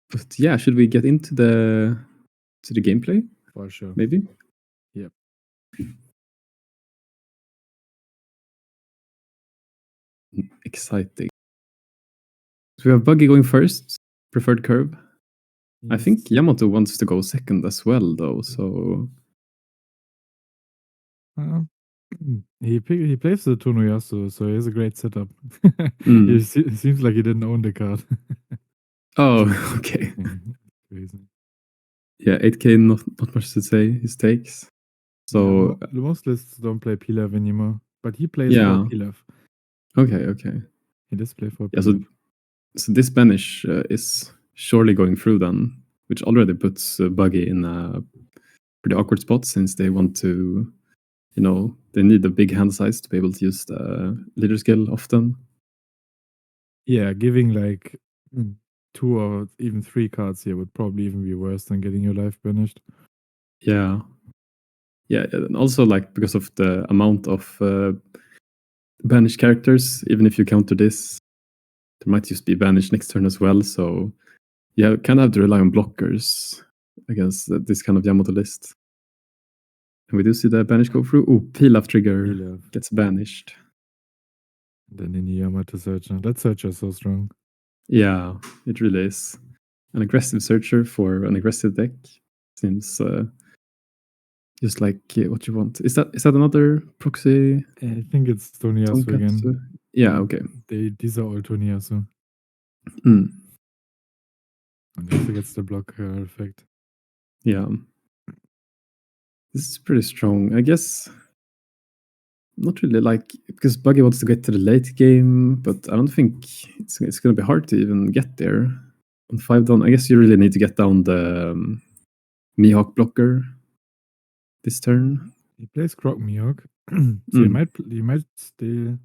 But yeah, should we get into the gameplay? For sure. Maybe. Yep. Exciting. So we have Buggy going first, preferred curve. Yes. I think Yamato wants to go second as well, though. So he plays the Tonoyasu, so he has a great setup. It seems like he didn't own the card. Oh, okay. Crazy. Yeah, 8K, not much to say. His takes. So yeah, most lists don't play Pilaf anymore, but he plays for Pilaf. Okay. He does play for Yeah, Pilaf. so this banish is surely going through then, which already puts Buggy in a pretty awkward spot since they want to, they need a big hand size to be able to use the leader skill often. Yeah, giving like 2 or even 3 cards here would probably even be worse than getting your life banished. Yeah, and also like because of the amount of banished characters, even if you counter this, there might just be banished next turn as well. So yeah, kind of have to rely on blockers against this kind of Yamato list. And we do see the banish go through. Oh, Pilaf trigger gets banished. Then in Yamato Searcher. That Searcher is so strong. Yeah, it really is. An aggressive Searcher for an aggressive deck seems just like what you want. Is that another proxy? I think it's Tonoyasu again. Yeah, okay. These are all Tonoyasu. And also gets the blocker effect. Yeah. This is pretty strong. I guess not really like, because Buggy wants to get to the late game, but I don't think it's going to be hard to even get there. On 5 down, I guess you really need to get down the Mihawk blocker this turn. He plays Croc Mihawk, so you might still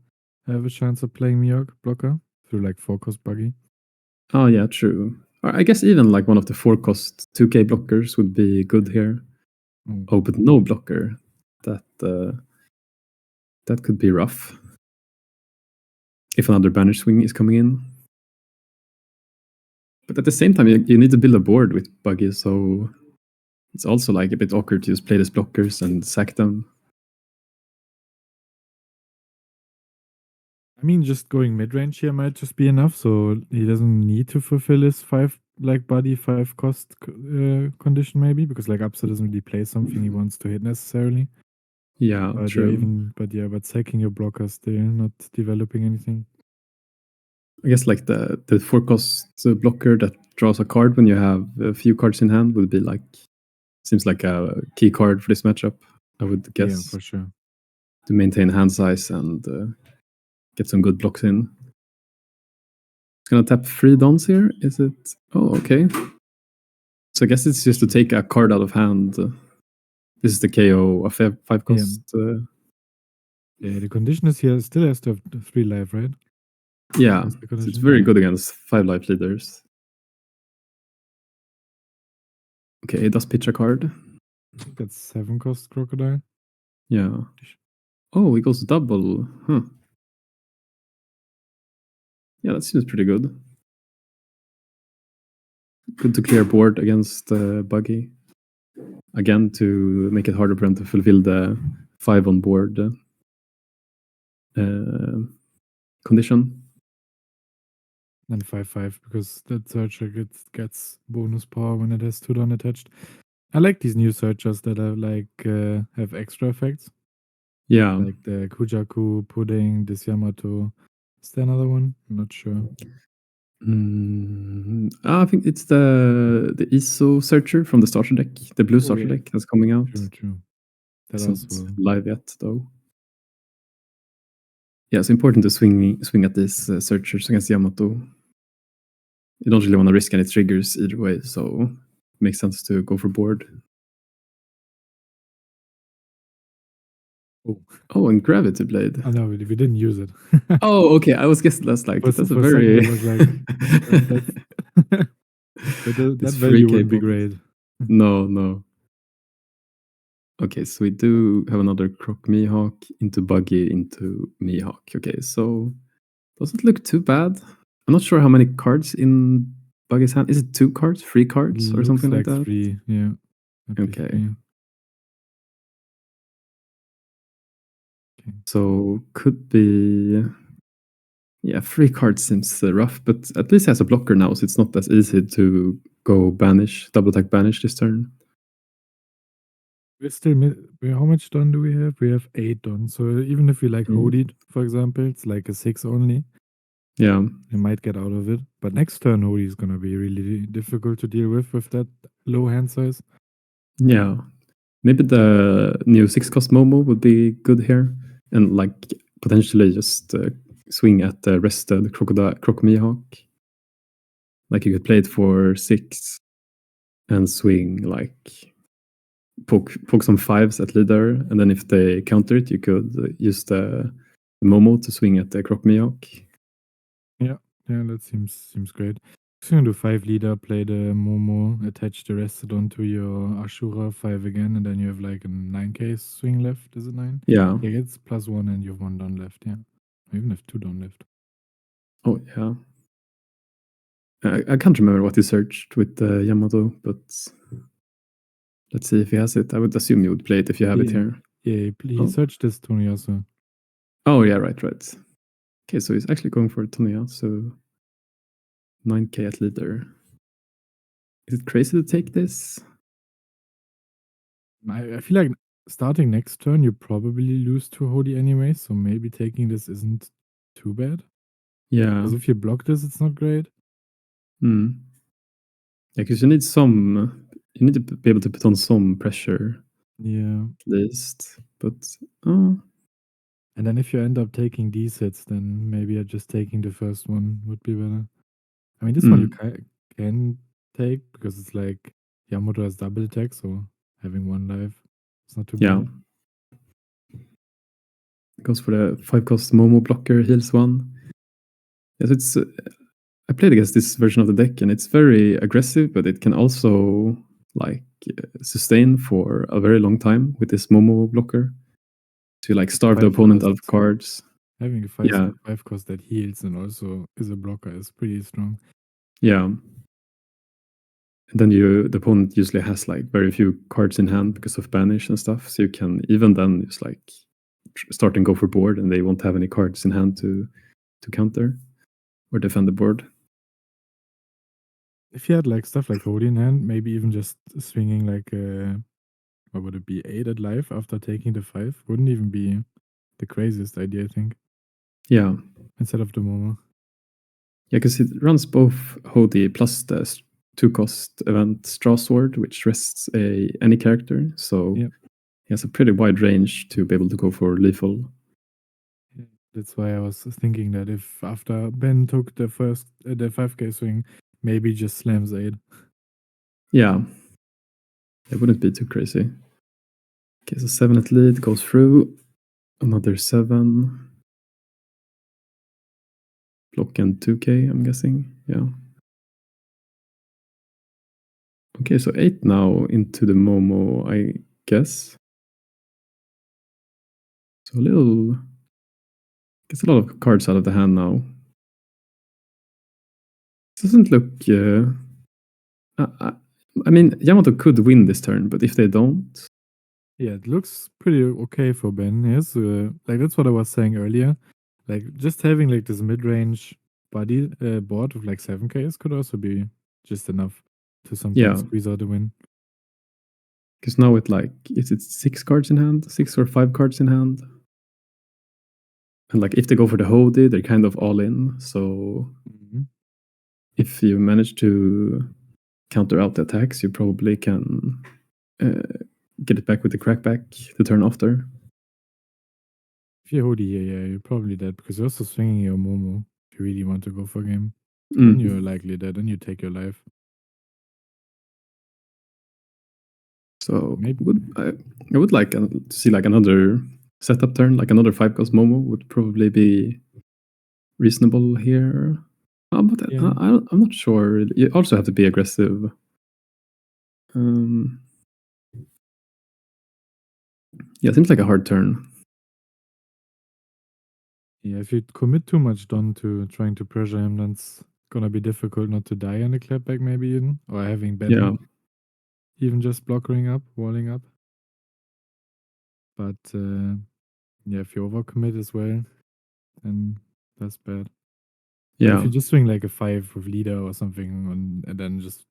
have a chance of playing Mihawk blocker through like 4-cost Buggy. Oh yeah, true. I guess even like one of the 4-cost 2k blockers would be good here. Oh, but no blocker. That could be rough. If another banish swing is coming in. But at the same time, you need to build a board with Buggy, so it's also like a bit awkward to just play these blockers and sack them. I mean, just going mid-range here might just be enough, so he doesn't need to fulfill his 5 like body 5-cost condition maybe, because like Abbster doesn't really play something he wants to hit necessarily. Yeah, but true. But sacking your blockers still, not developing anything. I guess like the 4-cost blocker that draws a card when you have a few cards in hand would be like, seems like a key card for this matchup, I would guess. Yeah, for sure. To maintain hand size and get some good blocks in. It's gonna tap 3 dons here, is it? Oh, okay. So I guess it's just to take a card out of hand. This is the KO of 5-cost. Yeah, the condition is here still has to have 3 life, right? Yeah, so it's very good against 5 life leaders. Okay, it does pitch a card. I think that's 7-cost Crocodile. Yeah. Oh, it goes double. Huh. Yeah, that seems pretty good. Good to clear board against Buggy. Again, to make it harder for him to fulfill the 5 on board condition. And 5/5, because that Searcher gets bonus power when it has 2 don attached. I like these new Searchers that are like have extra effects. Yeah. Like the Kujaku, Pudding, this Yamato. Is there another one? I'm not sure. I think it's the ISO Searcher from the starter deck, the blue starter deck that's coming out. True. That isn't live yet, though. Yeah, it's important to swing at these Searchers against Yamato. You don't really want to risk any triggers either way, so it makes sense to go for board. Oh, and Gravity Blade. Oh no, we didn't use it. Oh, okay. I was guessing that's like, that's a very... It was like, that value wouldn't be great. No. Okay, so we do have another Croc Mihawk into Buggy into Mihawk. Okay, so doesn't look too bad. I'm not sure how many cards in Buggy's hand. Is it 2 cards, 3 cards, or Looks something like like that? 3, yeah. Might be Okay. 3. Okay. So could be. Yeah, 3 cards seems rough, but at least he has a blocker now, so it's not as easy to go banish, double attack banish this turn. We're still how much done do we have? We have 8 done. So even if we like hold it, for example, it's like a 6 only. Yeah. We might get out of it. But next turn Hody is gonna be really difficult to deal with that low hand size. Yeah. Maybe the new 6-cost Momo would be good here. And like potentially just swing at the rested Crocomihawk. Like you could play it for 6 and swing like poke some 5s at leader, and then if they counter it, you could use the Momo to swing at the Crocomihawk. Yeah, that seems great. So you can do 5 leader, play the Momo, attach the rested onto your Ashura 5 again, and then you have like a 9k swing left. Is it 9? Yeah. Yeah, it's +1 and you have 1 down left, yeah. Or even have 2 down left. Oh, yeah. I can't remember what he searched with Yamato, but let's see if he has it. I would assume you would play it if you have it here. Yeah, he searched this Toniyasu. Oh, yeah, right. Okay, so he's actually going for Toniyasu. 9k at leader. Is it crazy to take this? I feel like starting next turn, you probably lose to Hody anyway, so maybe taking this isn't too bad. Yeah. Because if you block this, it's not great. Yeah, because you need to be able to put on some pressure. Yeah. At least. But, And then if you end up taking these hits, then maybe just taking the first one would be better. I mean, this one you can take because it's like Yamato has double attack, so having 1 life, it's not too yeah. bad. Goes for the 5-cost Momo blocker, heals 1. Yes, it's. I played against this version of the deck, and it's very aggressive, but it can also like sustain for a very long time with this Momo blocker. To like starve the opponent out of cards. Having a 5 cost that heals and also is a blocker is pretty strong. Yeah. And then the opponent usually has like very few cards in hand because of banish and stuff. So you can even then just like start and go for board, and they won't have any cards in hand to counter or defend the board. If you had like stuff like Hody in hand, maybe even just swinging like what would it be, 8 at life after taking the 5 wouldn't even be the craziest idea, I think. Yeah. Instead of the Momo. Yeah, because it runs both Hody plus the 2-cost event Straw Sword, which rests any character. So he has a pretty wide range to be able to go for lethal. That's why I was thinking that if after Ben took the 5k swing, maybe just slams 8. Yeah. It wouldn't be too crazy. Okay, so 7 at lead goes through. Another 7. Block and 2k, I'm guessing. Yeah. Okay, so 8 now into the Momo, I guess. So gets a lot of cards out of the hand now. This doesn't look. I mean, Yamato could win this turn, but if they don't. Yeah, it looks pretty okay for Ben. Yes, like that's what I was saying earlier. Like just having like this mid-range body board with like 7Ks could also be just enough to sometimes squeeze out a win. Because now with like, is it 6 cards in hand? 6 or 5 cards in hand? And like if they go for the Hody, they're kind of all in. So if you manage to counter out the attacks, you probably can get it back with the crackback the turn after. If you're Hody, yeah, you're probably dead because you're also swinging your Momo if you really want to go for game. Then you're likely dead, then you take your life. So I would like to see like another setup turn, like another 5-cost Momo would probably be reasonable here. But I'm not sure. You also have to be aggressive. Yeah, it seems like a hard turn. Yeah, if you commit too much Don to trying to pressure him, then it's gonna be difficult not to die on the clapback maybe even, or having Ben Yeah. even just blocking up, walling up. But yeah, if you overcommit as well, then that's bad. But if Yeah. you just swing like a 5 with leader or something and then just,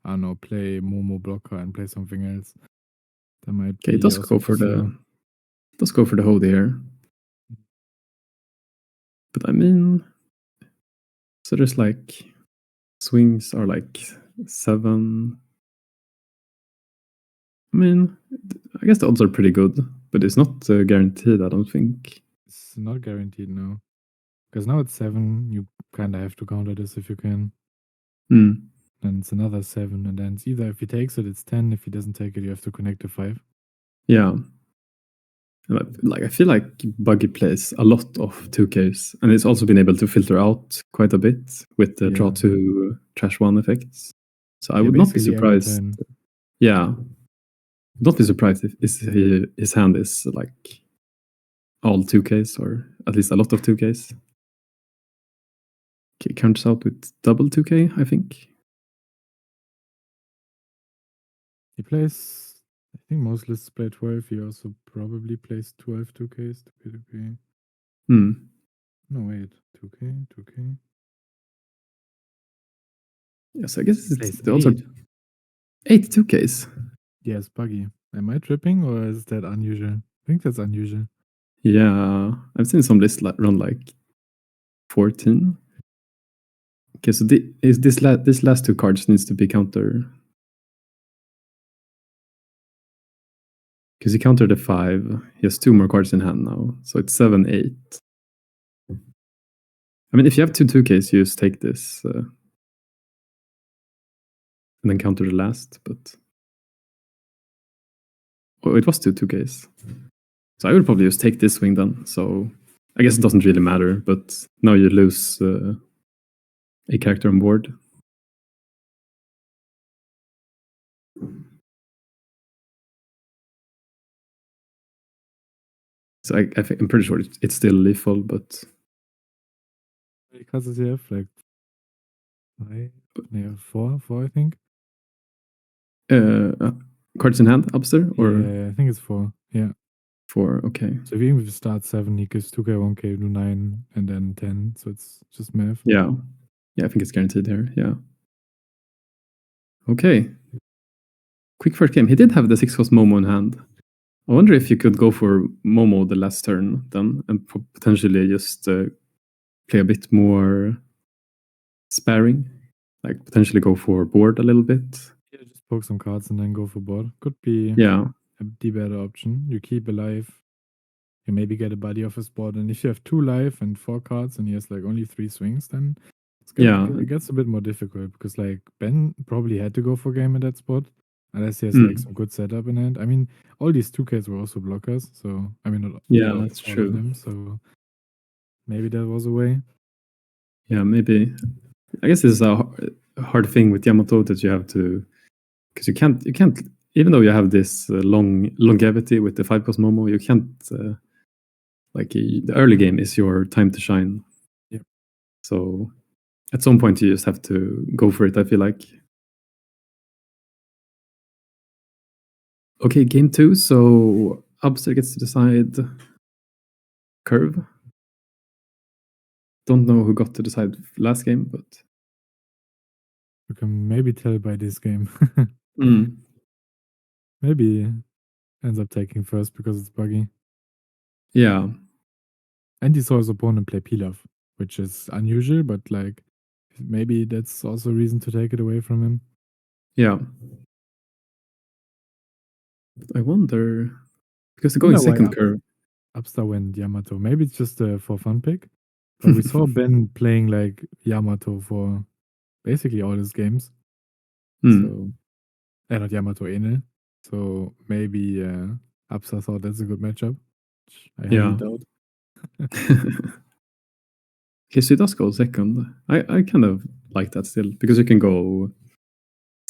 I don't know, play Momo blocker and play something else, that might Okay, it be does also go too for slow. the hold here. But I mean, so there's like swings are like 7. I mean, I guess the odds are pretty good, but it's not guaranteed, I don't think. It's not guaranteed now. Because now it's 7, you kinda have to counter this if you can. Hmm. Then it's another 7, and then it's either if he takes it, it's 10. If he doesn't take it, you have to connect to 5. Yeah. Like I feel like Buggy plays a lot of 2Ks, and it's also been able to filter out quite a bit with the draw Yeah. 2 trash 1 effects. So I Yeah, would not be basically every surprised. turn. Yeah, not be surprised if his hand is like all 2Ks or at least a lot of 2Ks. Okay, counters out with double 2K, I think. He plays, I think most lists play 12. He also probably plays 12 2Ks to be okay. Hmm. No, wait. 2K, 2K. Yes, I guess He plays the odds are 8. 8 2Ks. Yes, Buggy. Am I tripping or is that unusual? I think that's unusual. Yeah, I've seen some lists run like 14. Okay, so this last 2 cards needs to be counter. Because he countered a 5. He has 2 more cards in hand now. So it's 7, 8. I mean, if you have 2Ks, you just take this and then counter the last. But oh, it was 2Ks. So I would probably just take this swing then. So I guess it doesn't really matter. But now you lose a character on board. So I'm pretty sure it's still lethal, but Because you have like 5, yeah, 4, I think. cards in hand, Abbster, or Yeah, I think it's 4. Yeah. 4? Okay. So even if you start 7, he gives 2K, 1K, do 9, and then 10. So it's just math. Yeah. Yeah, I think it's guaranteed here. Yeah. Okay. Quick first game. He did have the 6-cost Momo in hand. I wonder if you could go for Momo the last turn then and potentially just play a bit more sparing. Like potentially go for board a little bit. Yeah, just poke some cards and then go for board. Could be Yeah. the better option. You keep alive. You maybe get a buddy off his board. And if you have 2 life and 4 cards and he has like only 3 swings, then Yeah. it gets a bit more difficult because like Ben probably had to go for game in that spot. Unless he has like Mm. some good setup in hand. I mean, all these 2Ks were also blockers. So, I mean, not Yeah, that's all of true. them. So maybe that was a way. Yeah, maybe. I guess this is a hard thing with Yamato that you have to, because you can't, even though you have this longevity with the 5-cost Momo, you can't, like the early game is your time to shine. Yep. So at some point you just have to go for it, I feel like. Okay, game 2. So Abbster gets to decide curve. Don't know who got to decide last game, but You can maybe tell by this game. mm, Maybe ends up taking first because it's Buggy. yeah, And he saw his opponent play Pilaf, which is unusual, but like maybe that's also a reason to take it away from him. yeah. I wonder because they're going Wonder why second curve. Abbster went Yamato. Maybe it's just a for fun pick. But we saw Ben playing like Yamato for basically all his games. Mm, So, not Yamato Enel. So maybe Abbster thought that's a good matchup, which I highly yeah. doubt. Okay, so he does go second. I kind of like that still because you can go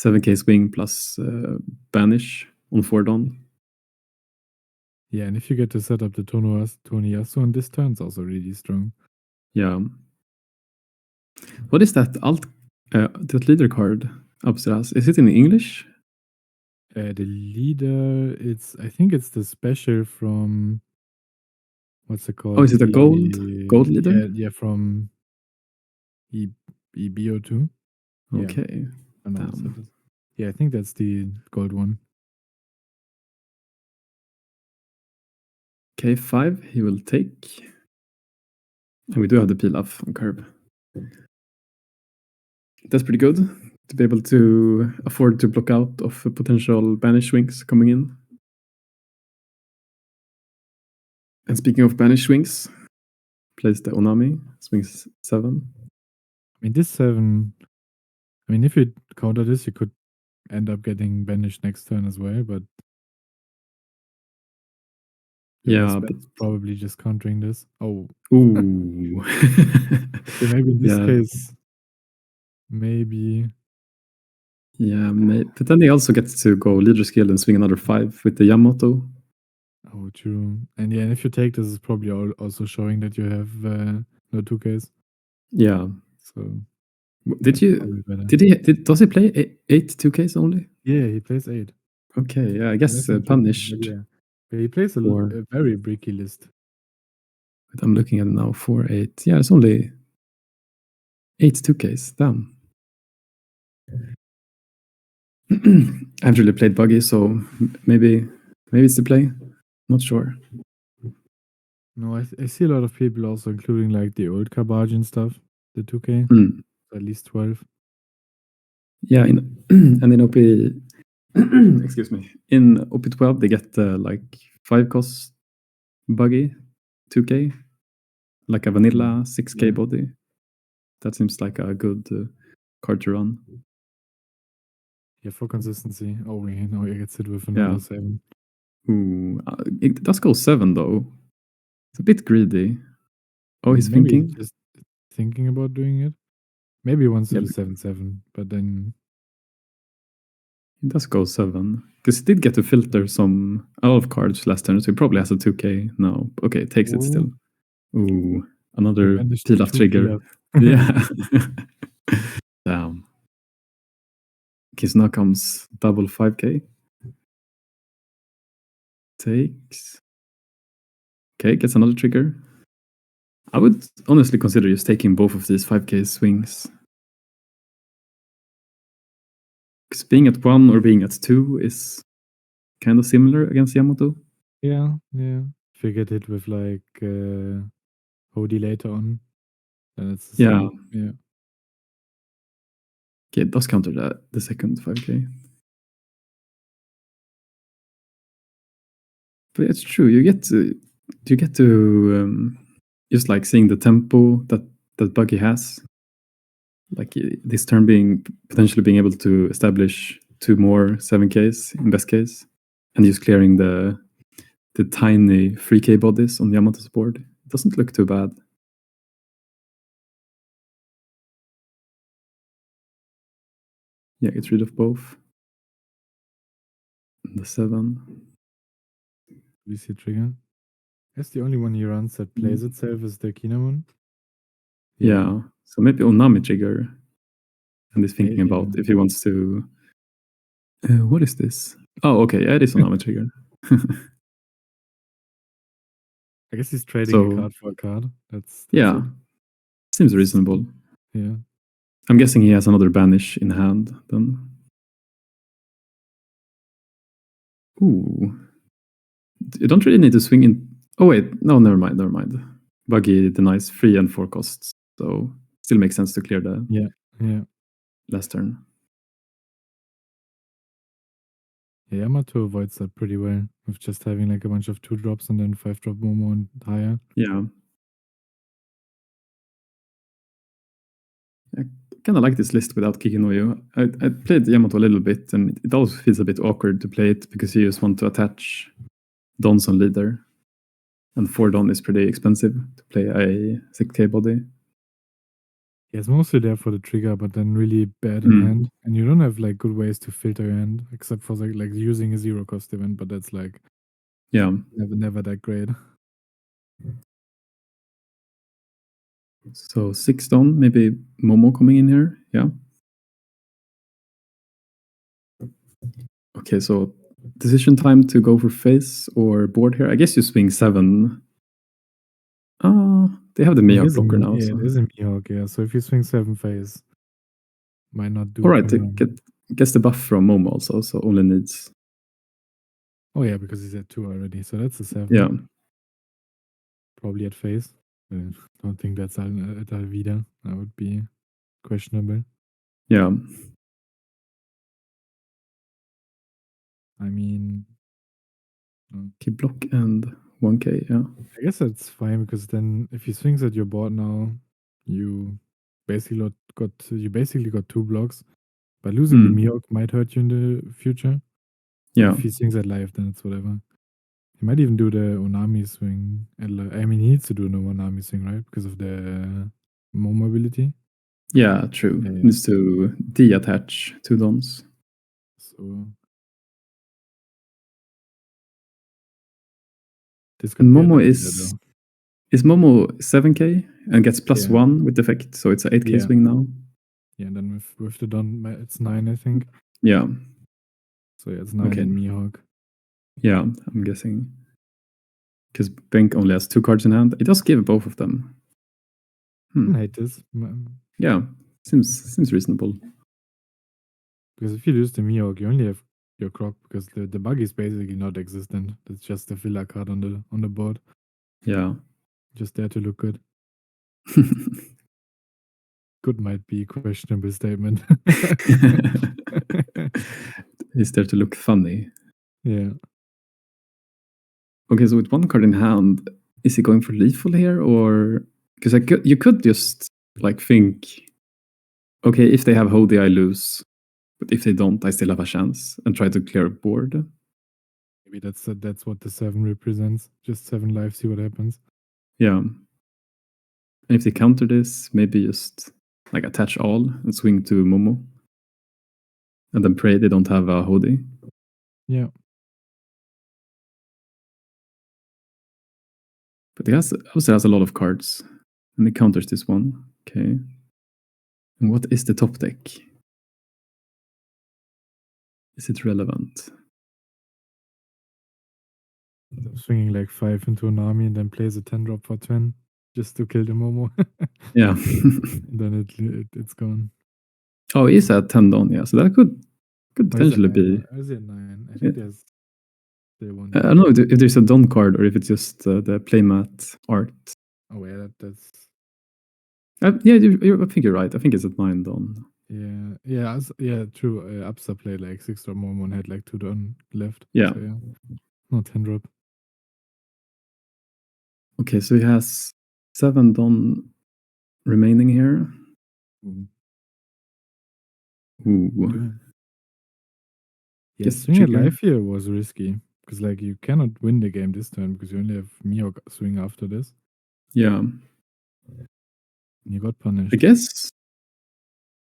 7K swing plus banish on 4 Don. Yeah, and if you get to set up the Toniyasu on this turn, it's also really strong. Yeah. What is that that leader card Abbster has? Is it in English? The leader, I think it's the special from what's it Oh, called? is it a gold leader? Yeah, from E EBO2. Yeah, Okay. I know what Damn. that is. Yeah, I think that's the gold one. K5 he will take. And we do have the Pilaf on curve. That's pretty good to be able to afford to block out of potential banish swings coming in. And speaking of banish swings, plays the Onami, swings 7. I mean, this 7, I mean, if you counter this, you could end up getting banished next turn as well, but your Yeah, best bet but is probably just countering this. Oh. ooh. Okay, maybe in this Yeah. case, maybe. Yeah, but then he also gets to go leader skill and swing another 5 with the Yamato. Oh, true. And yeah, and if you take this, it's probably also showing that you have no 2Ks. Yeah. So Did that's you? probably better. Does he play 8 2Ks only? Yeah, he plays 8. Okay, yeah, I Yeah, guess that's interesting. But punished yeah, but he plays for. a very bricky list. But I'm looking at it now 4 8. Yeah, it's only 8 2Ks. Damn. I haven't really played Buggy, so maybe it's the play. Not sure. No, I see a lot of people also including like the old Cabbage and stuff, the 2K, at least 12. Yeah, and in OP, excuse me, in OP12 they get like 5 cost Buggy 2K, like a vanilla 6K Yeah. body. That seems like a good card to run. Yeah, for consistency. Oh, yeah, now he gets hit with Yeah. another 7. Ooh, it does go 7 though. It's a bit greedy. Oh, he's Maybe thinking. he's just thinking about doing it. Maybe he wants to Yeah, do 7/7, but then it does go 7 because he did get to filter some a lot of cards last turn, so he probably has a 2K now. Okay, takes it still. Ooh, he another banished Pilaf 2 trigger. Pilaf. Yeah. Damn. Okay, so now comes double 5K. Takes. Okay, gets another trigger. I would honestly consider just taking both of these 5K swings. Because being at 1 or being at 2 is kind of similar against Yamato. Yeah, yeah. If you get hit with like Hody later on, then it's the Yeah. same. Yeah. Okay, it does counter the second 5K. But it's true. You get to just like seeing the tempo that Buggy has. Like this turn being potentially being able to establish 2 more 7Ks in best case, and just clearing the tiny 3K bodies on Yamato's board. It doesn't look too bad. Yeah, get rid of both. The 7. VC trigger. That's the only one he runs that plays itself is the Kinamon. Yeah. So maybe Onami trigger. And he's thinking about Yeah. if he wants to. What is this? Oh, okay. Yeah, it is Onami trigger. I guess he's trading a So card for a card. That's yeah, it. seems reasonable. Yeah. I'm guessing he has another banish in hand then. Ooh. You don't really need to swing in. Oh wait, no, never mind. Buggy denies 3 and 4 costs, so still makes sense to clear the Yeah. last turn. Yeah, Yamato avoids that pretty well with just having like a bunch of 2 drops and then 5-drop Momo and higher. Yeah. I kind of like this list without Kikinoyo. I played Yamato a little bit, and it also feels a bit awkward to play it because you just want to attach Dons on leader. And 4 Don is pretty expensive to play a 6K body. Yeah, it's mostly there for the trigger, but then really bad in hand. And you don't have like good ways to filter your hand, except for like using a 0 cost event, but that's like Yeah. Never that great. So 6 Don, maybe Momo coming in here. Yeah. Okay, so decision time to go for face or board here. I guess you swing 7. They have the Mihawk blocker now. Yeah, So. it is a Mihawk, yeah. So if you swing 7 face, might not do All right, too it much. gets the buff from Momo also, so only needs. Oh yeah, because he's at 2 already. So that's a 7. Yeah. Probably at face. Don't think that's at Alvida. That would be questionable. Yeah. I mean, Okay, block and 1k. Yeah. I guess that's fine because then if he swings at your board now, you basically got 2 blocks. But losing the Mihawk might hurt you in the future. But Yeah. if he swings at life, then it's whatever. He might even do the Onami swing. I mean, he needs to do the Onami swing, right? Because of the Momo ability. Yeah, true. Yeah, yeah. Needs to de-attach 2 Dons. So this could And be Momo Alvida, though. is Momo 7k and gets plus Yeah. 1 with effect, so it's an 8k Yeah. swing now. Yeah, and then with the Don, it's 9, I think. Yeah. So yeah, it's 9 Okay. and Mihawk. Yeah, I'm guessing. Because BenC only has 2 cards in hand. It does give both of them. I don't hate this. Yeah, seems reasonable. Because if you lose the Mihawk, you only have your Croc because the Buggy is basically not existent. It's just a filler card on the board. Yeah. Just there to look good. Good might be a questionable statement. He's there to look funny. Yeah. Okay, so with 1 card in hand, is he going for lethal here, or because you could just like think, okay, if they have Hody, I lose, but if they don't, I still have a chance, and try to clear a board. Maybe that's what the 7 represents. Just 7 lives, see what happens. Yeah. And if they counter this, maybe just like attach all and swing to Momo, and then pray they don't have a Hody. Yeah. But he also has a lot of cards, and he counters this one. Okay. And what is the top deck? Is it relevant? Swinging like 5 into an army and then plays a 10 drop for 10 just to kill the Momo. Yeah. And then it's gone. Oh, he's at 10 Don, yeah. So that could potentially be. Is it 9? I think there's the one. I don't know if there's a Don card or if it's just the playmat art. Oh yeah, that's. Yeah, I think you're right. I think it's at 9 Don. Yeah, true. Abbster played like 6 drop Momo and had like 2 Don left. Yeah. So yeah, not 10 drop. Okay, so he has 7 Don remaining here. Ooh. Yeah, swing at life here was risky because like you cannot win the game this turn because you only have Mihawk swing after this. Yeah. And you got punished. I guess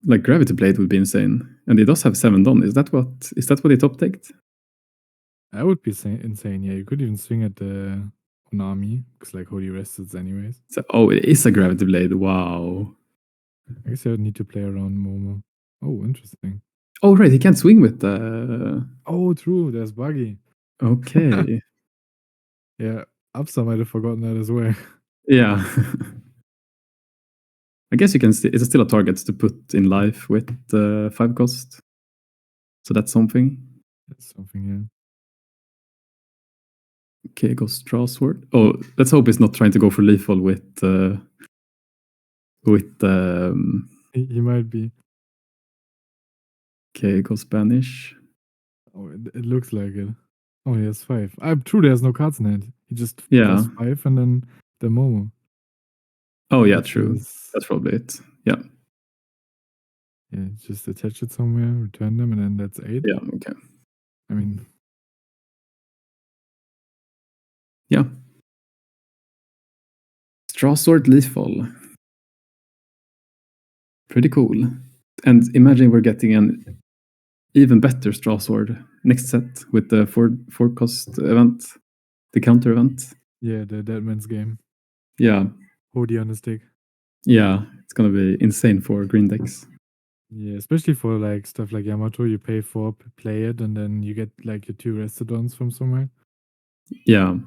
like Gravity Blade would be insane, and he does have 7 Don. Is that what he top decked? That would be insane. Yeah, you could even swing at the Onami because like Hody rested anyways. So, it is a Gravity Blade. Wow. I guess I would need to play around Momo. Oh, interesting. Oh right, he can't swing with the. Oh, true. There's Buggy. Okay. Yeah, Abbster might have forgotten that as well. Yeah. I guess you can. It's still a target to put in life with 5 cost. So that's something. That's something, yeah. Okay, goes Straw Sword. Oh, let's hope he's not trying to go for lethal with. He might be. Okay, goes Spanish. Oh, it looks like it. Oh, he has 5. True, there's no cards in hand. He just Yeah. goes 5 and then the Momo. Oh yeah, true. That's probably it. Yeah. Yeah, just attach it somewhere, return them, and then that's 8. Yeah. Okay. I mean. Yeah. Straw Sword lethal. Pretty cool. And imagine we're getting an even better Straw Sword next set with the four cost event. the counter event. Yeah, the Deadman's game. Yeah. Hoodie on the stick. Yeah, it's gonna be insane for green decks. Yeah, especially for like stuff like Yamato, you pay 4, play it, and then you get like your 2 Restodons from somewhere. Yeah.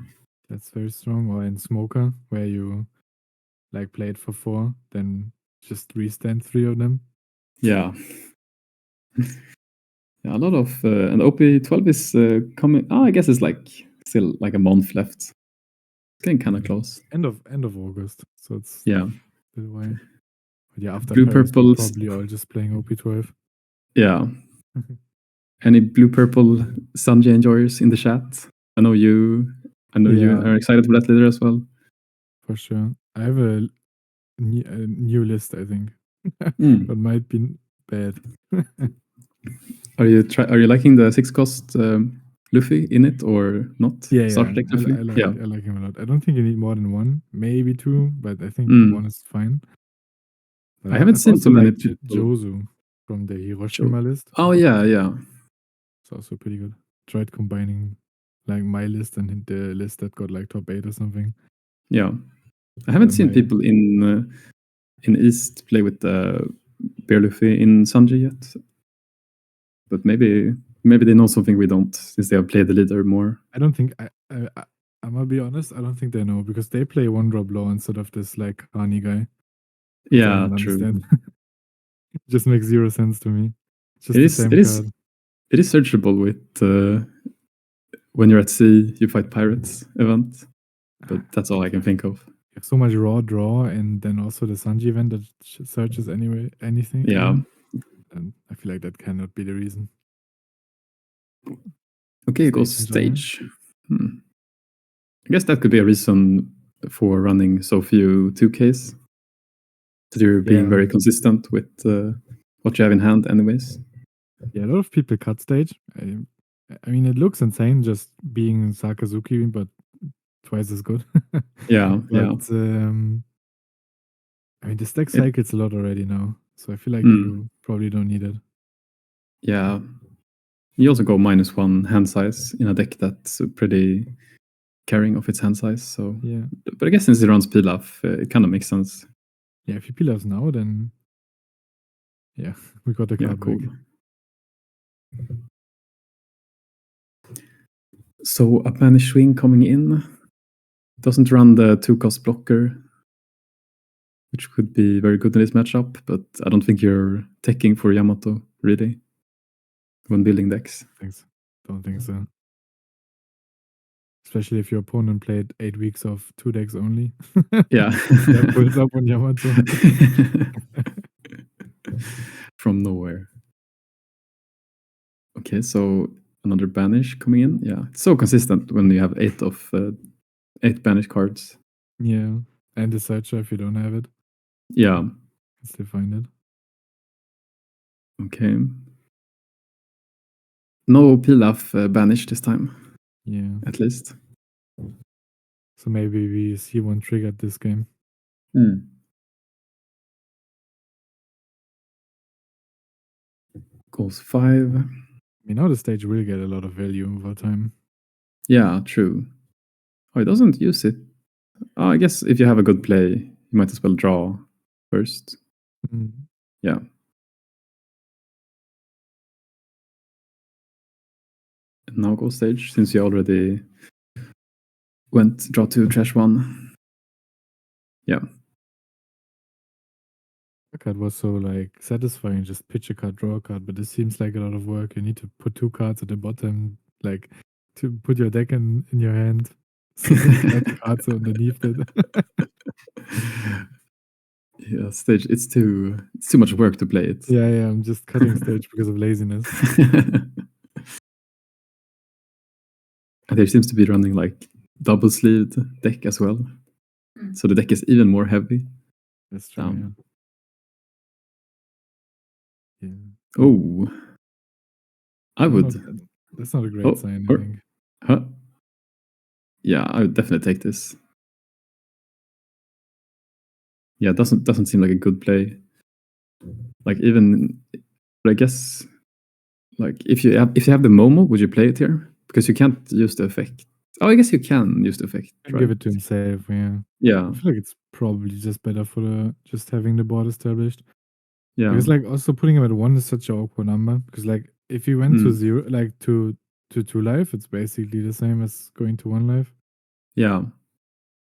That's very strong. Or in Smoker, where you like play it for 4, then just restand 3 of them. Yeah. Yeah, a lot of and OP12 is coming. Oh, I guess it's like still like a month left. It's getting kind of close. End of August, so it's Yeah. a little while. But yeah, after Blue Paris, we're purples. probably all just playing OP12. Yeah. Any blue purple Sanjay enjoyers in the chat? I know you Yeah. are excited for that leader as well. For sure. I have a new list, I think. Mm. But might be bad. Are you liking the 6 cost Luffy in it or not? Yeah, Starter deck Luffy? I like him a lot. I don't think you need more than 1, maybe 2, but I think 1 is fine. But I haven't I've seen also too many liked people. Jozu from the Hiroshima list. Oh yeah. It's also pretty good. Tried combining like my list and the list that got like top 8 or something. Yeah. I haven't seen people in East play with Bear Luffy in Sanji yet. But maybe they know something we don't, since they have played the leader more. I don't think I'm gonna be honest, I don't think they know, because they play 1-drop law instead of this like Hani guy. Yeah, I true. understand. It just makes 0 sense to me. It's just the same card. It is searchable with when you're at sea, you fight pirates event. But that's all I can think of. You have so much raw draw, and then also the Sanji event that searches anything. Yeah. And I feel like that cannot be the reason. Okay, go stage. I guess that could be a reason for running so few 2Ks. That you're being very consistent with what you have in hand anyways. Yeah, a lot of people cut stage. I mean, it looks insane just being Sakazuki, but twice as good. Yeah. I mean, the stack cycles a lot already now, so I feel like you probably don't need it. Yeah. You also go -1 hand size in a deck that's pretty caring of its hand size. So yeah, but I guess since it runs Pilaf, it kind of makes sense. Yeah, if you Pilafs now, then yeah, we got the card cool. back. So a Banish Swing coming in doesn't run the 2-cost blocker, which could be very good in this matchup, but I don't think you're teching for Yamato really when building decks. Don't think so. Especially if your opponent played 8 weeks of 2 decks only. Yeah. Then put it up on Yamato. From nowhere. Okay, so another Banish coming in. Yeah, it's so consistent when you have 8 Banish cards. Yeah, and the searcher if you don't have it. Yeah. You can still find it. Okay. No Pilaf Banish this time. Yeah. At least. So maybe we see 1 triggered this game. Goes 5. I mean, now the stage will get a lot of value over time. Yeah, true. Oh, it doesn't use it. Oh, I guess if you have a good play, you might as well draw first. Yeah. And now go stage, since you already went draw 2, trash 1. Yeah. The card was so like satisfying, just pitch a card, draw a card, but this seems like a lot of work. You need to put 2 cards at the bottom, like to put your deck in your hand, slide the cards underneath it. Yeah, stage. It's too much work to play it. Yeah, I'm just cutting stage because of laziness. And there seems to be running like double sleeved deck as well. So the deck is even more heavy. That's true. Yeah. Oh. I would. That's not a great sign, I think. Huh? Yeah, I would definitely take this. Yeah, it doesn't seem like a good play. Like even, but I guess, like if you have the Momo, would you play it here? Because you can't use the effect. Oh, I guess you can use the effect, Can right? give it to himself, yeah. Yeah, I feel like it's probably just better for the just having the board established. yeah, Because, like, also putting him at 1 is such a awkward number, because, like, if he went to mm, 0 like, to 2 life, it's basically the same as going to 1 life. yeah.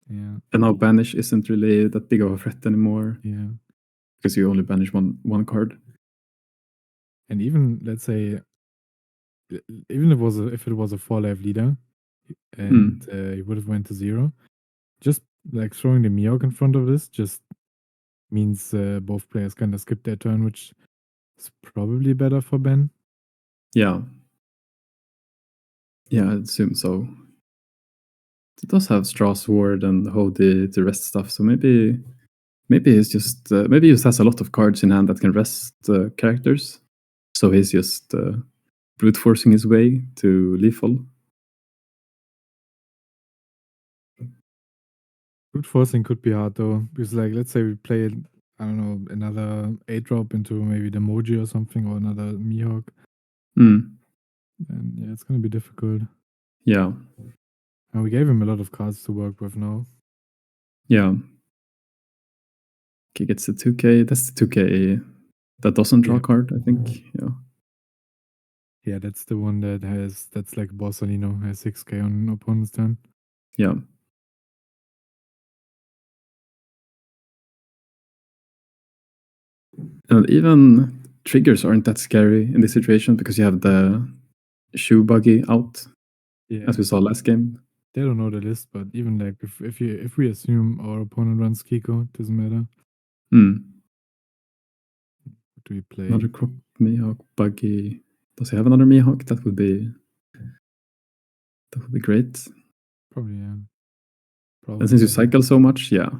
Yeah, And now banish isn't really that big of a threat anymore yeah. because you only banish one card. And even, let's say, even if it was a 4 life leader and, Mm, he would have went to 0, just, like, throwing the Miok in front of this just means, both players kinda skip their turn, which is probably better for Ben. yeah, yeah, I'd assume so. It does have Straw Sword and how the rest stuff, so maybe he's just maybe he just has a lot of cards in hand that can rest characters, so he's just brute forcing his way to lethal. Brute forcing could be hard though, because, like, let's say we play, I don't know, another 8 drop into maybe the Moji or something, or another Mihawk, Mm, and yeah, it's gonna be difficult. yeah, And we gave him a lot of cards to work with now. yeah. Okay, gets the 2K. That's the 2K that doesn't draw Yeah. a card, I think. Yeah. Yeah, that's the one that's like Borsalino, has 6K on opponent's turn. Yeah. And even triggers aren't that scary in this situation because you have the shoe buggy out, as Yeah. we saw last game. They don't know the list, but even like if we assume our opponent runs Kiko, it doesn't matter. Hmm. What do we play? Another Croc Mihawk buggy. Does he have another Mihawk? That would be great. Probably, yeah. And Probably, since you yeah. cycle so much, yeah.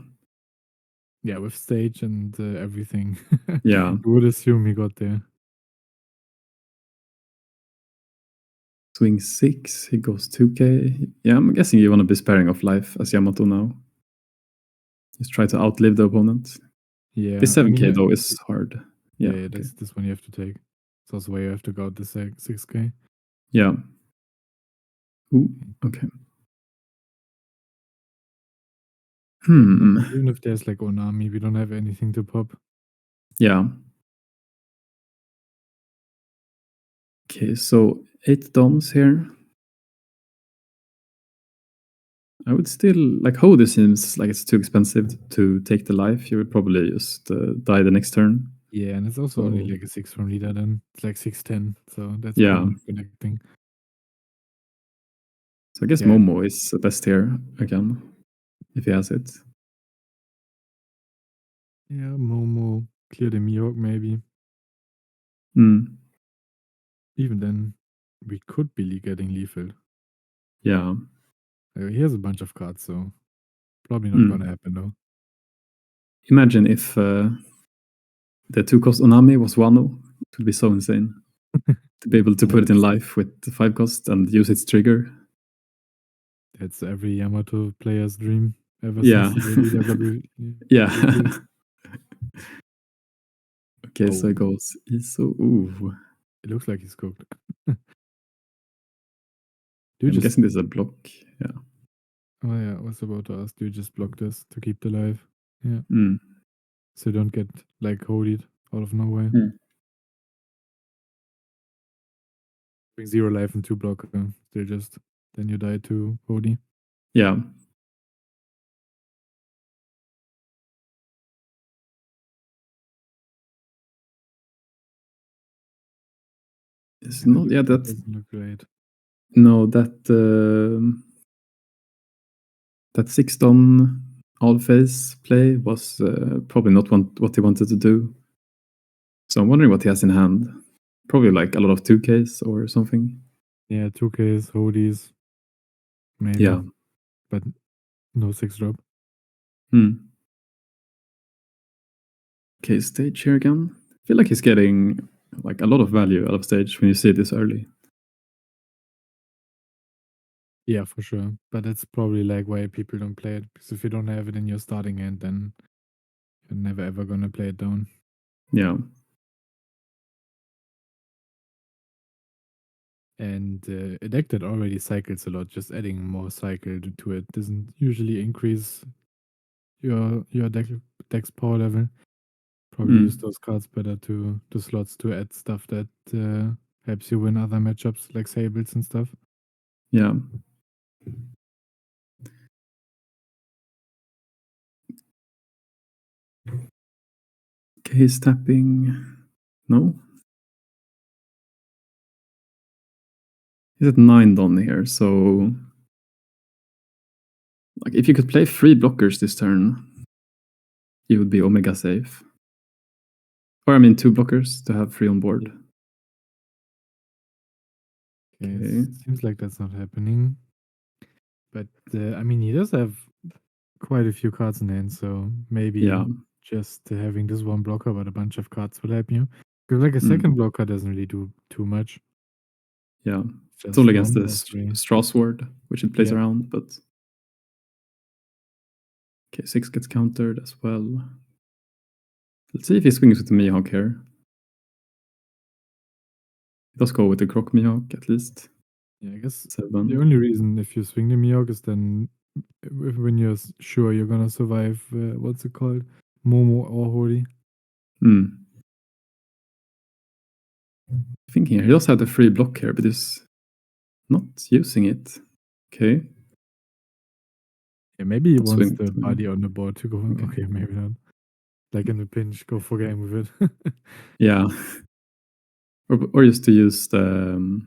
Yeah, with stage and everything. Yeah. You would assume he got there. Swing 6, he goes 2K. Yeah, I'm guessing you want to be sparing of life as Yamato now. Just try to outlive the opponent. This Yeah, I mean, 7K though is hard. yeah, Yeah, yeah, okay. that's this one you have to take. It's also why you have to go out the 6K. Yeah. Ooh, okay. Yeah, Hmm. even if there's like Onami, we don't have anything to pop. Yeah. Okay, so 8 dons here. I would still like Hodu seems like it's too expensive to take the life. You would probably just die the next turn. Yeah, and it's also only So like a 6 from leader then. It's like 610, so that's yeah. probably not connecting. So I guess Yeah, Momo is the best here again, if he has it. yeah, Momo, clear the Mihawk maybe. Mm. Even then, we could be getting lethal. Yeah. He has a bunch of cards, so probably not gonna Mm. happen though. Imagine if the 2-cost Onami was Wano. It would be so insane to be able to put it in life with the 5-cost and use its trigger. That's every Yamato player's dream ever Yeah. since the leader got Yeah. released. Okay, so Oh, it goes Iso. Ooh. it looks like he's cooked. Do you I'm just guessing this is a block. Yeah. Oh yeah, I was about to ask, do you just block this to keep the life? Yeah. Mm. So you don't get like hoodied out of nowhere. Mm. Bring 0 life and 2 block. Still just then you die to Hody. Yeah. It's Yeah, not. Yeah, that that's doesn't look great. no that 6-don all phase play was probably not what he wanted to do. So I'm wondering what he has in hand. Probably like a lot of 2Ks or something. Yeah, 2Ks, Hodies, maybe. Yeah. But no 6 drop. Hmm. Okay, stage here again. I feel like he's getting like a lot of value out of stage when you see it this early. Yeah, for sure. But that's probably like why people don't play it. Because if you don't have it in your starting hand, then you're never ever gonna play it down. Yeah. And a deck that already cycles a lot, just adding more cycle to it doesn't usually increase your deck's power level. Probably use those cards better to slots to add stuff that helps you win other matchups like Sables and stuff. Yeah. Okay, he's tapping. No? He's at 9 Don here, so like if you could play 3 blockers this turn, you would be Omega safe. Or I mean 2 blockers to have 3 on board. Okay, Okay. it seems like that's not happening. But I mean, he does have quite a few cards in hand, so maybe Yeah. just having this one blocker but a bunch of cards will help you. Because like a second blocker doesn't really do too much. Yeah. It's Just only against one the or three. straw sword, which it plays Yeah. around, but okay, 6 gets countered as well. Let's see if he swings with the Mihawk here. He does go with the Croc Mihawk at least. Yeah, I guess 7. the only reason if you swing the Mihawk is then when you're sure you're gonna survive, what's it called? Momo or Hori. Thinking here, he does have the free block here, but he's not using it. Okay. Yeah, maybe he I'll wants swing the to him. body on the board to go. Okay, maybe not. Like in the pinch, go for game with it. Yeah. Or just to use the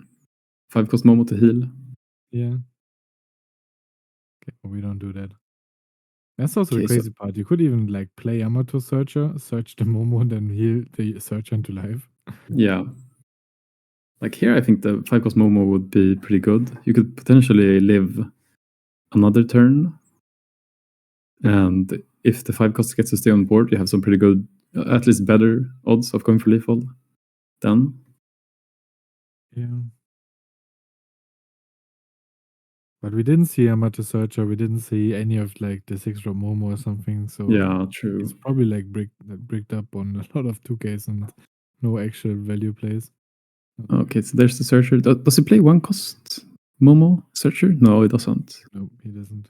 5-cost Momo to heal. Yeah. Okay, well, we don't do that. That's also the Okay, so crazy part. You could even like play Yamato Searcher, search the Momo, and then heal the Searcher into life. yeah. Like here, I think the 5-cost Momo would be pretty good. You could potentially live another turn, and if the 5-cost gets to stay on board, you have some pretty good, at least better odds of going for lethal then. Yeah. But we didn't see Yamato Searcher. We didn't see any of like the 6-drop Momo or something. So Yeah, true. it's probably like bricked up on a lot of 2Ks and no actual value plays. Okay, so there's the Searcher. Does he play 1-cost Momo Searcher? No, he doesn't. No, he doesn't.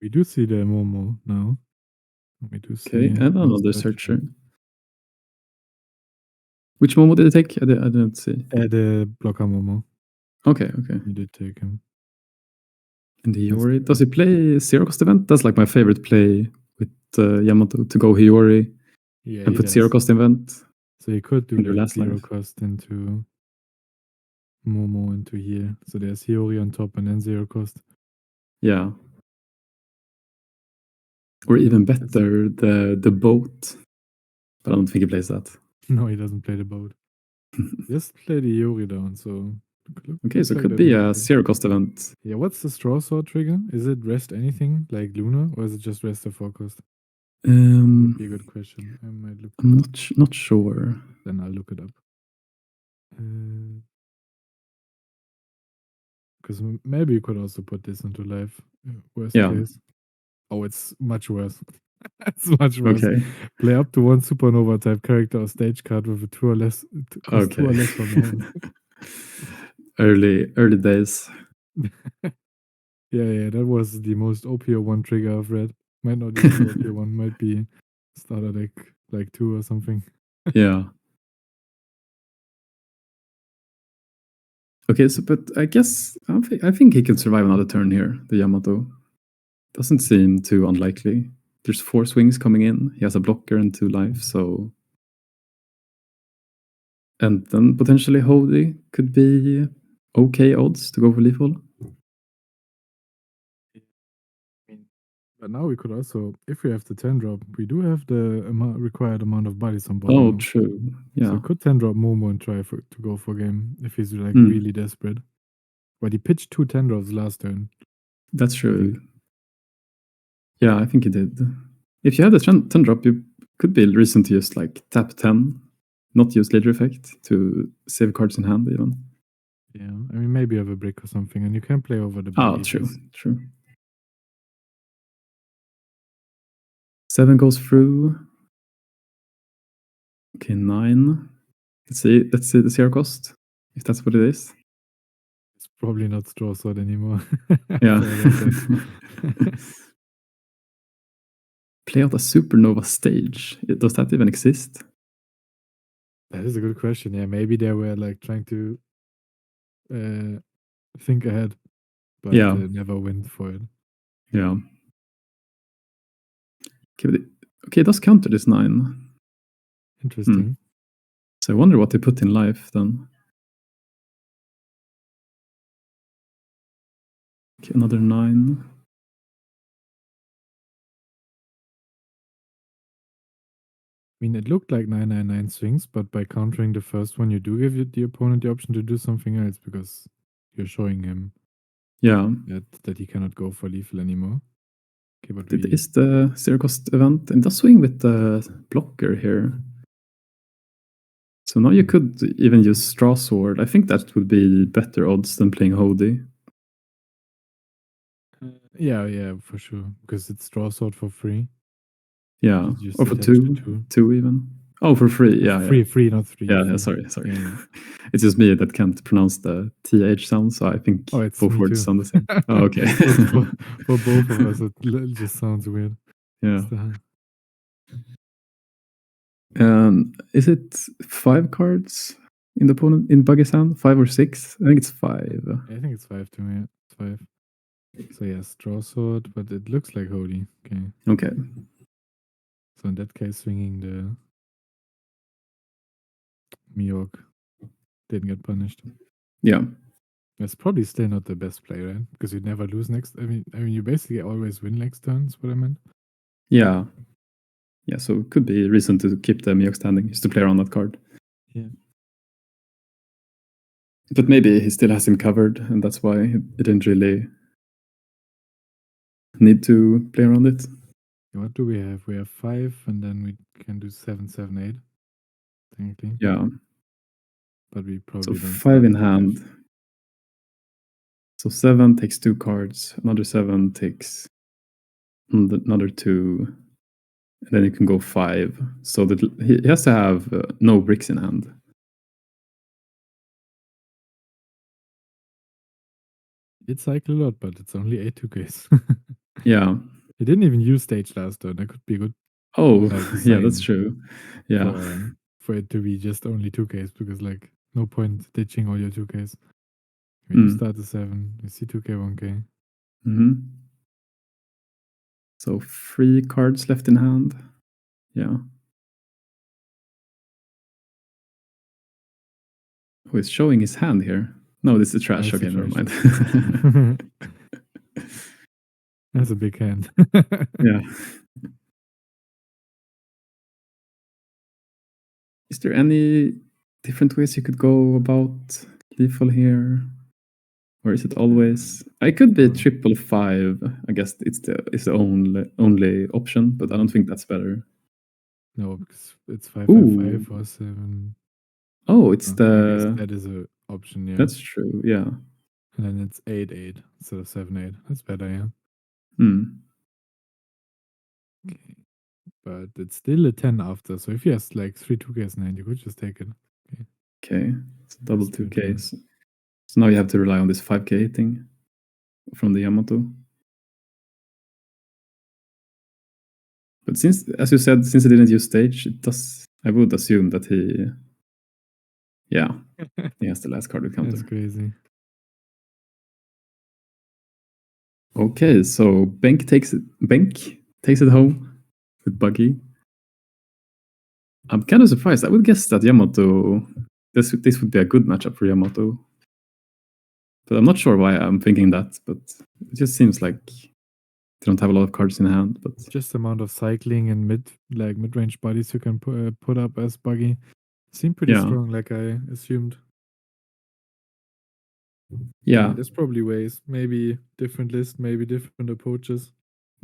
We do see the Momo now. We do see Okay, and another Searcher. Searcher. Which Momo did he take? I didn't see. The blocker Momo. Okay. We did take him. And Hiyori, does he play 0-cost event? That's like my favorite play with Yamato, to go Hiyori Yeah, and he put does. 0-cost event. So you could do in your like last 0 life. cost into Momo into here. So there's Hiyori on top and then 0 cost. Yeah. Or even better, the boat. But I don't think he plays that. No, he doesn't play the boat. Just play the Hiyori down, so Okay, so it like could that be might a 0-cost event. Yeah, what's the straw sword trigger? Is it rest anything like Luna, or is it just rest the forecast? That would be a good question. I might look. I'm not sure. Then I'll look it up. Because maybe you could also put this into life. Worst case. Oh, it's much worse. It's much worse. Okay. Play up to 1 supernova type character or stage card with a 2 or less, cost 2 or less for moment. early days. Yeah, that was the most OP1 trigger I've read. Might not even be OP1, might be starter deck like 2 or something. Yeah. Okay, so but I guess I think he can survive another turn here, the Yamato. Doesn't seem too unlikely. There's 4 swings coming in. He has a blocker and 2 life, so. And then potentially Hody could be okay odds to go for lethal. But now we could also, if we have the 10 drop, we do have the required amount of bodies on board. Oh, now. true. Yeah. So we could 10 drop Momo and try to go for game if he's like really desperate. But he pitched 2 10 drops last turn. That's true. Yeah, I think he did. If you had a 10 drop, you could be reason to just like tap 10, not use later effect to save cards in hand even. Yeah, I mean maybe you have a brick or something, and you can play over the body. True. 7 goes through. Okay, 9. Let's see the zero cost, if that's what it is. It's probably not straw sword anymore. Yeah. Sorry about that. Play out a supernova stage. Does that even exist? That is a good question. Yeah, maybe they were like trying to think ahead, but Yeah. never went for it. Yeah. Okay, it does counter this 9. Interesting. So I wonder what they put in life then. Okay, another 9. I mean, it looked like 999 swings, but by countering the first one, you do give the opponent the option to do something else because you're showing him Yeah. that he cannot go for lethal anymore. Okay, but It is the zero cost event, and it does swing with the blocker here. So now you could even use straw sword. I think that would be better odds than playing Hody. Yeah, for sure. Because it's straw sword for free. Yeah, Just or for attach the 2, 2 even. Oh, for free. Yeah, free, not 3. Yeah, free. sorry. Yeah. It's just me that can't pronounce the TH sound, so I think It's both me words too. sound the same. Oh, okay. for both of us, it just sounds weird. Yeah. Is it 5 cards in the opponent in Buggy's hand? 5 or 6? I think it's 5. I think it's 5 to me. It's 5. So yeah, straw sword, but it looks like Hody. Okay. Okay. So in that case, swinging the Miok didn't get punished. Yeah. That's probably still not the best play, right? Because you never lose next. I mean, you basically always win next turn. Is what I meant. Yeah. Yeah. So it could be a reason to keep the Miok standing, is to play around that card. Yeah. But maybe he still has him covered, and that's why he didn't really need to play around it. What do we have? We have 5, and then we can do 7, 7, 8. Technically. Yeah. But we So probably don't 5 start in with hand. 5. So 7 takes 2 cards. Another 7 takes another 2. And then you can go 5. So that he has to have no bricks in hand. It cycle a lot, but it's only 8 2Ks. Yeah. He didn't even use stage last turn. That could be good. Oh, Like yeah, that's sign true. Yeah. for it to be just only 2Ks because like no point ditching all your 2Ks. When you start the 7, you see 2K, 1K. So 3 cards left in hand. Yeah. Oh, he's showing his hand here. No, this is trash. Okay, never mind. That's a big hand. Yeah. Is there any different ways you could go about lethal here? Or is it always? I could be 555. I guess it's the only option, but I don't think that's better. No, because it's 555 or 7. Oh, it's I guess that is an option, yeah. That's true, yeah. And then it's 8 8 instead of 7 8. That's better, yeah. Okay. But it's still a 10 after. So if he has like 3 2Ks in hand, you could just take it. Okay. It's double 2Ks. So now you have to rely on this 5K hitting from the Yamato. But since, as you said, since he didn't use stage, I would assume that he has the last card with counter. That's crazy. Okay, so BenC takes it home with Buggy. I'm kind of surprised. I would guess that Yamato, this would be a good matchup for Yamato. But I'm not sure why I'm thinking that, but it just seems like they don't have a lot of cards in hand. But just the amount of cycling and mid-range bodies you can put up as Buggy seem pretty strong, like I assumed. Yeah. There's probably ways, maybe different list, maybe different approaches.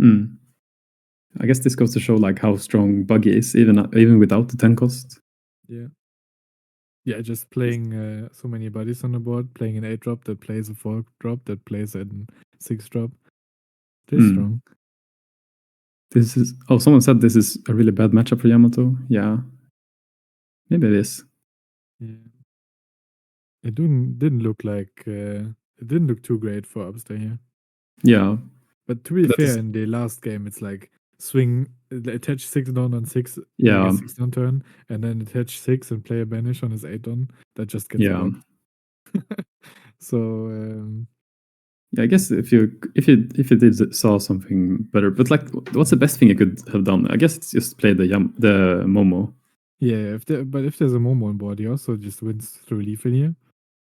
I guess this goes to show like how strong Buggy is, even without the 10 cost. Yeah, just playing so many bodies on the board, playing an 8-drop that plays a 4-drop that plays a 6-drop. This strong. Someone said this is a really bad matchup for Yamato. Yeah. Maybe it is. Yeah. It didn't look like it didn't look too great for Abbster here. Yeah. But to be But that fair, is, in the last game, it's like swing, attach 6 down on 6, like yeah, a 6 down turn, and then attach 6 and play a banish on his 8 down. That just gets yeah. blocked. So, Yeah, I guess if you did saw something better, but like, what's the best thing you could have done? I guess it's just play the Momo. yeah, but if there's a Momo on board, he also just wins through Lethal here.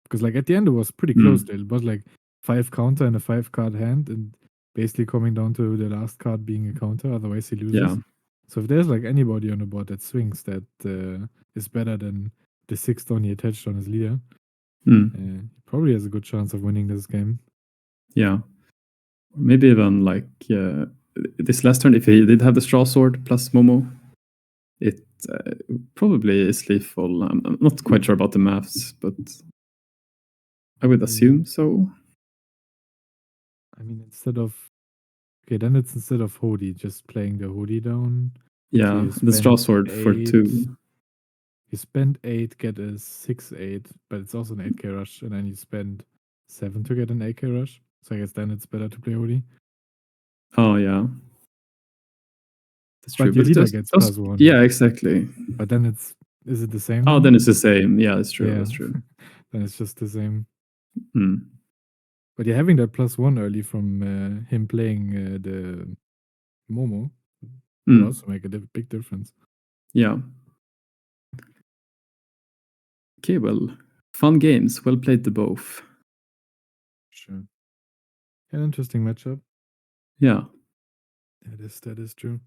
Because like at the end it was pretty close still. It was like 5 counter and a 5 card hand, and basically coming down to the last card being a counter, otherwise he loses. Yeah. So if there's like anybody on the board that swings that is better than the 6 down he attached on his leader, he probably has a good chance of winning this game. Yeah. Maybe even like this last turn, if he did have the straw sword plus Momo, it probably is lethal. I'm not quite sure about the maths, but I would assume so. I mean, instead of Hody, just playing the Hody down. Yeah, So the straw sword for 2. You spend 8, get a 6/8, but it's also an 8k rush, and then you spend 7 to get an 8k rush. So I guess then it's better to play Hody. Oh yeah, that's true. But your But leader gets +1. Yeah, exactly. But then is it the same? Oh, then it's the same. Yeah, that's true. Yeah. That's true. Then it's just the same. Mm. But yeah, having that +1 early from him playing the Momo would also make a big difference. Yeah. Okay, well, fun games. Well played to both. Sure. An interesting matchup. Yeah. That is true.